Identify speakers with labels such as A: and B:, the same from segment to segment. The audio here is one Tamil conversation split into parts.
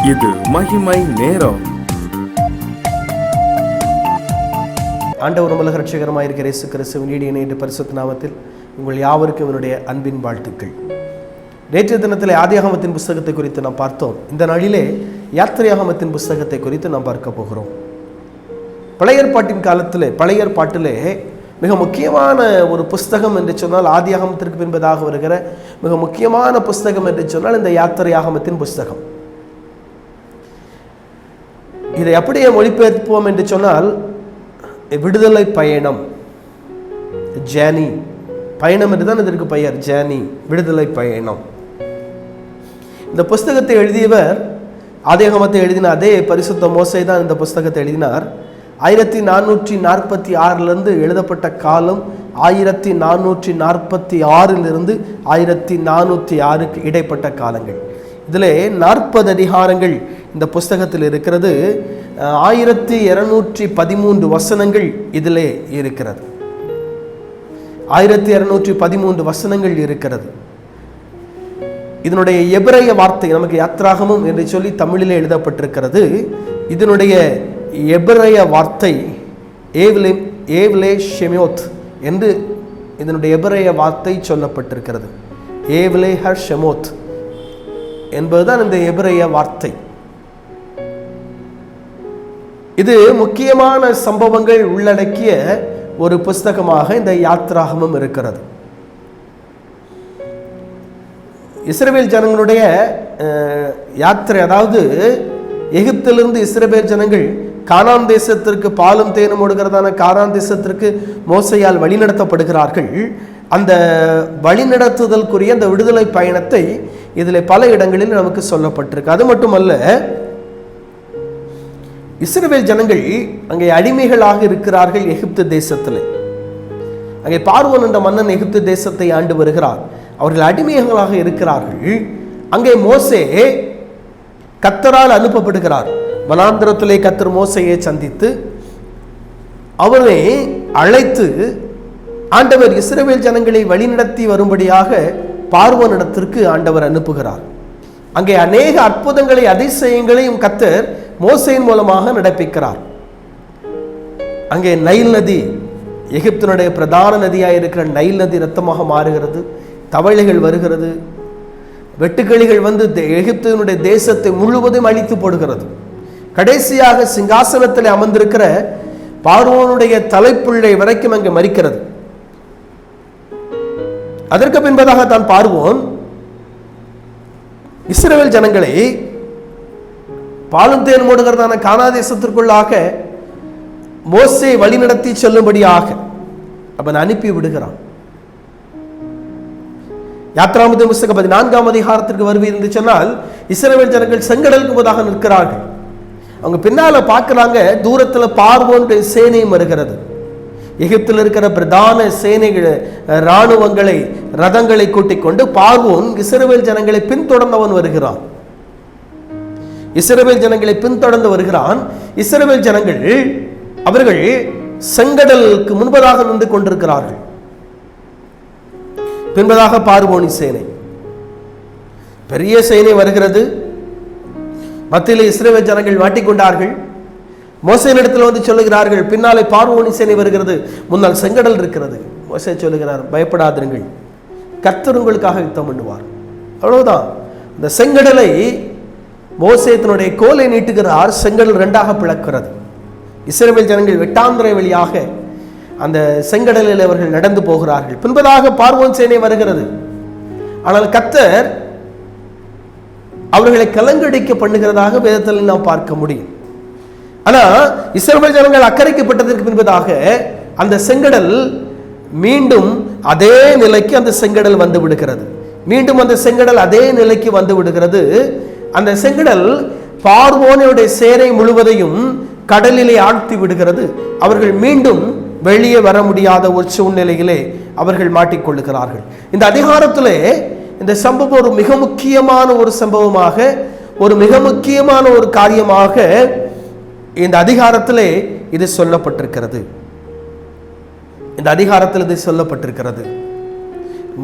A: இது மகிமை நேரம்.
B: ஆண்டவரும் உலக ரட்சகருமாய் இருக்கிற இயேசு கிறிஸ்துவின் ஈடு இணைந்த பரிசுத்த நாமத்தில் உங்கள் யாவருக்கும் என்னுடைய அன்பின் வாழ்த்துக்கள். நேற்றைய தினத்தில் ஆதியாகமத்தின் புஸ்தகத்தை குறித்து நாம் பார்த்தோம். இந்த நாளிலே யாத்திரையாகமத்தின் புஸ்தகத்தை குறித்து நாம் பார்க்க போகிறோம். பழைய ஏற்பாட்டின் காலத்தில் பழைய ஏற்பாட்டிலே மிக முக்கியமான ஒரு புஸ்தகம் என்று சொன்னால், ஆதியாகமத்திற்கு பின்பதாக வருகிற மிக முக்கியமான புஸ்தகம் என்று சொன்னால் இந்த யாத்திரையாகமத்தின் புஸ்தகம். இதை அப்படியே மொழிபெயர்ப்போம் என்று சொன்னால் விடுதலை பயணம், ஜேர்னி, பயணம் என்றுதான் இதற்கு பெயர், ஜேர்னி, விடுதலை பயணம். இந்த புஸ்தகத்தை எழுதியவர், ஆதியாகமத்தை எழுதின அதே பரிசுத்த மோசே தான் இந்த புஸ்தகத்தை எழுதினார். 1446 எழுதப்பட்ட காலம் 1446 1406 இடைப்பட்ட காலங்கள். இதில் 40 அதிகாரங்கள் இந்த புஸ்தகத்தில் இருக்கிறது. 1213 வசனங்கள் இதிலே இருக்கிறது. 1213 வசனங்கள் இருக்கிறது. இதனுடைய எபிரேய வார்த்தை நமக்கு யாத்ராகமம் என்று சொல்லி தமிழிலே எழுதப்பட்டிருக்கிறது. இதனுடைய எபிரேய வார்த்தை ஏவ்லே ஷெமோத் என்று இதனுடைய எபிரேய வார்த்தை சொல்லப்பட்டிருக்கிறது. ஏவ்லே ஹர் ஷெமோத் என்பதுதான் இந்த எபிரேய வார்த்தை. இது முக்கியமான சம்பவங்கள் உள்ளடக்கிய ஒரு புஸ்தகமாக இந்த யாத்ராகமம் இருக்கிறது. இஸ்ரவேல் ஜனங்களுடைய யாத்திரை, அதாவது எகிப்திலிருந்து இஸ்ரவேல் ஜனங்கள் கானான் தேசத்திற்கு, பாலும் தேனும் ஓடுகிறதான கானான் தேசத்திற்கு மோசையால் வழிநடத்தப்படுகிறார்கள். அந்த வழிநடத்துதலுக்குரிய அந்த விடுதலை பயணத்தை இதில் பல இடங்களில் நமக்கு சொல்லப்பட்டிருக்கு. அது மட்டுமல்ல, இஸ்ரவேல் ஜனங்கள் அங்கே அடிமைகளாக இருக்கிறார்கள். எகிப்து தேசத்தில் அங்கே பார்வோன் என்ற மன்னன் எகிப்து தேசத்தை ஆண்டு வருகிறார். அவர்கள் அடிமைகளாக இருக்கிறார்கள். அங்கே மோசே கர்த்தரால் அனுப்பப்படுகிறார். வனாந்திரத்திலே கர்த்தர் மோசையை சந்தித்து அவரை அழைத்து ஆண்டவர் இஸ்ரவேல் ஜனங்களை வழிநடத்தி வரும்படியாக பார்வோனிடத்திற்கு ஆண்டவர் அனுப்புகிறார். அங்கே அநேக அற்புதங்களை, அதிசயங்களையும் கர்த்தர் மோசையின் மூலமாக நடப்பிக்கிறார். அங்கே நைல் நதி, எகிப்தினுடைய பிரதான நதியாக இருக்கிற நைல் நதி இரத்தமாக மாறுகிறது. தவளைகள் வருகிறது. வெட்டுக்கிளிகள் வந்து எகிப்தினுடைய தேசத்தை முழுவதும் அழித்து போடுகிறது. கடைசியாக சிங்காசனத்தில் அமர்ந்திருக்கிற பார்வோனுடைய தலைப்பிள்ளை வரைக்கும் அங்கே மரிக்கிறது. அதற்கு பின்பதாக தான் பார்வோன் இஸ்ரவேல் ஜனங்களை பாலும் தேன் ஓடுகிறதான கானா தேசத்திற்குள்ளாக மோசே வழிநடத்தி செல்லும்படியாக அவன் அனுப்பி விடுகிறான். யாத்ராகமத்தின் புஸ்தகம் 14 அதிகாரத்திற்கு வருவீர் என்று சொன்னால், இஸ்ரவேல் ஜனங்கள் செங்கடலுக்கு முன்பதாக நிற்கிறார்கள். அவங்க பின்னால பார்க்கிறாங்க, தூரத்தில் பார்வோன் சேனையும் வருகிறது. எகிப்தில் இருக்கிற பிரதான சேனைகள், இராணுவங்களை, ரதங்களை கூட்டிக் கொண்டு பார்வோன் இஸ்ரவேல் ஜனங்களை பின்தொடர்ந்தவன் வருகிறான். இஸ்ரவேல் ஜனங்களை பின்தொடர்ந்து வருகிறான். இஸ்ரவேல் ஜனங்கள் அவர்கள் செங்கடலுக்கு முன்பதாக நின்று கொண்டிருக்கிறார்கள். பின்பதாக பார்வோனி சேனை, பெரிய சேனை வருகிறது. மத்தியில் இஸ்ரவேல் ஜனங்கள் மாட்டிக்கொண்டார்கள். மோசேனிடத்தில் வந்து சொல்லுகிறார்கள், பின்னாலே பார்வோனி சேனை வருகிறது, முன்னால் செங்கடல் இருக்கிறது. மோசே சொல்லுகிறார், பயப்படாதிருங்கள், கர்த்தர் உங்களுக்காக யுத்தம் பண்ணுவார். அவ்வளவுதான். இந்த செங்கடலை மோசே தன்னுடைய கோலை நீட்டுகிறார். செங்கடல் 2ஆக பிளக்கிறது. இஸ்ரவேல் ஜனங்கள் வெட்டாந்திரை வழியாக அந்த செங்கடலில் அவர்கள் நடந்து போகிறார்கள். பின்பதாக பார்வோன் சேனை வருகிறது. ஆனால் கர்த்தர் அவர்களை கலங்கடிக்க பண்ணுகிறதாக வேதத்தில் நாம் பார்க்க முடியும். ஆனால் இஸ்ரவேல் ஜனங்கள் அக்கறைக்கப்பட்டதற்கு பின்பதாக அந்த செங்கடல் மீண்டும் அதே நிலைக்கு அந்த செங்கடல் வந்து விடுகிறது. மீண்டும் அந்த செங்கடல் அதே நிலைக்கு வந்து விடுகிறது. அந்த செங்கடல் பார்வோனுடைய சேனை முழுவதையும் கடலிலே ஆழ்த்தி விடுகிறது. அவர்கள் மீண்டும் வெளியே வர முடியாத ஒரு சூழ்நிலையிலே அவர்கள் மாட்டிக்கொள்ளுகிறார்கள். இந்த அதிகாரத்திலே இந்த சம்பவம் ஒரு மிக முக்கியமான ஒரு சம்பவமாக, ஒரு மிக முக்கியமான ஒரு காரியமாக இந்த அதிகாரத்திலே இது சொல்லப்பட்டிருக்கிறது. இந்த அதிகாரத்தில் இது சொல்லப்பட்டிருக்கிறது.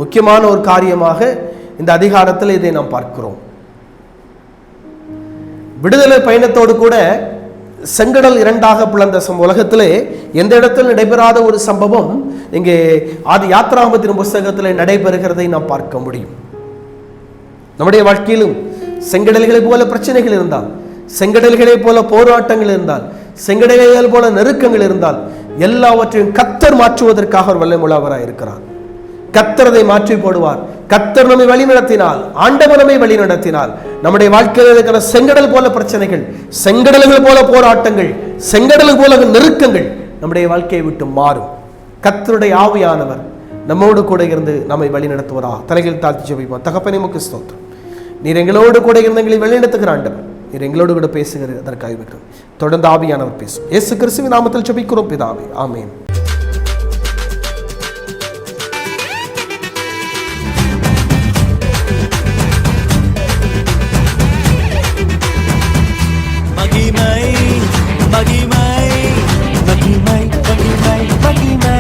B: முக்கியமான ஒரு காரியமாக இந்த அதிகாரத்தில் இதை நாம் பார்க்கிறோம். விடுதலை பயணத்தோடு கூட செங்கடல் இரண்டாக பிளந்த உலகத்திலே எந்த இடத்தில் நடைபெறாத ஒரு சம்பவம் இங்கே ஆதி யாத்ராகமத்தின் புஸ்தகத்தில் நடைபெறுகிறதை நாம் பார்க்க முடியும். நம்முடைய வாழ்க்கையிலும் செங்கடல்களை போல பிரச்சனைகள் இருந்தால், செங்கடல்களை போல போராட்டங்கள் இருந்தால், செங்கடல்கள் போல நெருக்கங்கள் இருந்தால், எல்லாவற்றையும் கர்த்தர் மாற்றுவதற்காக ஒரு வல்லமுள்ளவராய் இருக்கிறார். கர்த்தர் அதை மாற்றி போடுவார். கர்த்தர் நம்மை வழி நடத்தினால், ஆண்டவர் நம்மை வழி நடத்தினால், நம்முடைய வாழ்க்கையில் இருக்கிற செங்கடல் போல பிரச்சனைகள், செங்கடல்கள் போல போராட்டங்கள், செங்கடல் போல நெருக்கங்கள் நம்முடைய வாழ்க்கையை விட்டு மாறும். கர்த்தருடைய ஆவியானவர் நம்மோடு கூட இருந்து நம்மை வழி நடத்துவரா. தலைகள் தாழ்த்தி ஜெபிப்போம். தகப்பனே உமக்கு ஸ்தோத்திரம். நீர் எங்களோடு கூட இருந்த எங்களை வழி நடத்துகிற ஆண்டவர், நீர் எங்களோடு கூட பேசுகிற அதற்காக இருக்கிறோம். தொடர்ந்து ஆவியானவர் பேசும். இயேசு கிறிஸ்துவின் நாமத்தில் ஜெபிக்கிறோம் பிதாவே, ஆமென்.
C: மகிமை மகிமை மகிமை மகிமை மகிமை